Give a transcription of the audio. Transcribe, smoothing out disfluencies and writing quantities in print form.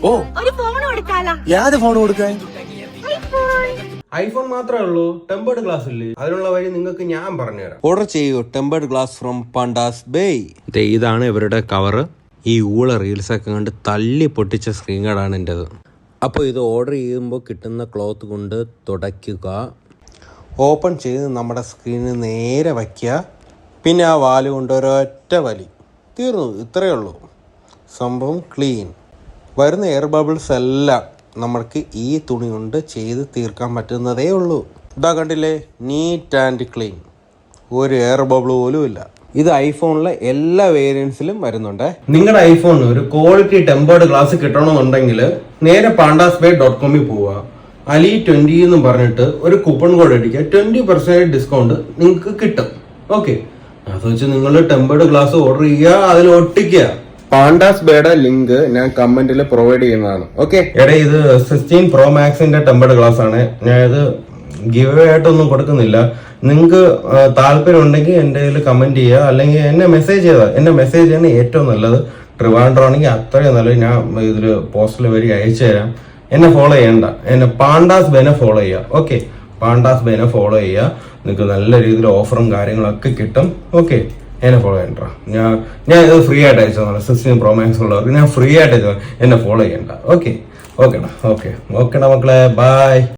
ഓ ഒരു phone കൊടുക്കാലോ. യാത് phone കൊടുക്കാൻ? IPhone മാത്രമേ ഉള്ളൂ, ടെമ്പേർഡ് ഗ്ലാസ് ഇല്ലേ? അതിനുള്ള വഴി നിങ്ങൾക്ക് ഞാൻ പറഞ്ഞുതരാം. ഓർഡർ ചെയ്യൂ tempered glass from pandas bay. ഇതാണ് ഇവരുടെ കവറ്. ഈ ഊള റീൽസൊക്കെ കണ്ട് തല്ലി പൊട്ടിച്ച സ്ക്രീൻ ഗാർഡാണ് എൻ്റെത്. അപ്പോൾ ഇത് ഓർഡർ ചെയ്യുമ്പോൾ കിട്ടുന്ന ക്ലോത്ത് കൊണ്ട് തുടയ്ക്കുക, ഓപ്പൺ ചെയ്ത് നമ്മുടെ സ്ക്രീനിൽ നേരെ വയ്ക്കുക, പിന്നെ ആ വാല് കൊണ്ട് ഒരൊറ്റ വലി, തീർന്നു. ഇത്രയേ ഉള്ളൂ, സംഭവം ക്ലീൻ. വരുന്ന എയർ ബബിൾസ് എല്ലാം നമ്മൾക്ക് ഈ തുണി കൊണ്ട് ചെയ്ത് തീർക്കാൻ പറ്റുന്നതേ ഉള്ളൂ. ഇതാ കണ്ടില്ലേ, നീറ്റ് ആൻഡ് ക്ലീൻ, ഒരു എയർ ബബിൾ പോലും ഇല്ല. ഇത് ഐഫോണിലെ എല്ലാ വേരിയൻസിലും വരുന്നുണ്ട്. നിങ്ങളുടെ ഐഫോണിന് ഒരു ക്വാളിറ്റി ടെമ്പേർഡ് ഗ്ലാസ് കിട്ടണമെന്നുണ്ടെങ്കിൽ നേരെ pandasbay.com പോവുക. അലി 20 എന്ന് പറഞ്ഞിട്ട് ഒരു കൂപ്പൺ കോഡ് അടിക്കുക, 20% ഡിസ്കൗണ്ട് നിങ്ങൾക്ക് കിട്ടും. ഓക്കെ, അത് വെച്ച് നിങ്ങൾ ടെമ്പേർഡ് ഗ്ലാസ് ഓർഡർ ചെയ്യുക, അതിൽ ഒട്ടിക്കുക. പാണ്ടാസ്ബേയുടെ ലിങ്ക് ഞാൻ കമന്റിൽ പ്രൊവൈഡ് ചെയ്യുന്നതാണ്. ഓക്കെ, എടാ ഇത് 16 Pro Maxന്റെ ടെമ്പേർഡ് ഗ്ലാസ് ആണ്. ഞാൻ ഇത് ഗിവ് അവേ ആയിട്ടൊന്നും കൊടുക്കുന്നില്ല. നിങ്ങൾക്ക് താല്പര്യം ഉണ്ടെങ്കിൽ എൻ്റെ കയ്യിൽ കമന്റ് ചെയ്യുക, അല്ലെങ്കിൽ എന്നെ മെസ്സേജ് ചെയ്താൽ. എന്നെ മെസ്സേജ് ചെയ്യാൻ ഏറ്റവും നല്ലത്. ട്രിവാൻഡ്രം ആണെങ്കിൽ അത്രയും നല്ലത്. ഞാൻ ഇതിൽ പോസ്റ്റിൽ വരി അയച്ചു തരാം. എന്നെ ഫോളോ ചെയ്യണ്ട, എന്നെ പാണ്ടാസ്ബേനെ ഫോളോ ചെയ്യുക. ഓക്കെ, പാണ്ടാസ്ബേനെ ഫോളോ ചെയ്യുക. നിങ്ങൾക്ക് നല്ല രീതിയിൽ ഓഫറും കാര്യങ്ങളൊക്കെ കിട്ടും. ഓക്കെ, എന്നെ ഫോളോ ചെയ്യണ്ട. ഞാൻ ഇത് ഫ്രീ ആയിട്ട് അയച്ചതാണ്. 16 Pro Max ഉള്ളവർക്ക് ഞാൻ ഫ്രീ ആയിട്ട് അയച്ചതാണ്. എന്നെ ഫോളോ ചെയ്യണ്ട. ഓക്കെ ഓക്കേടാ, ഓക്കെ ഓക്കേടാ മക്കളെ, ബൈ.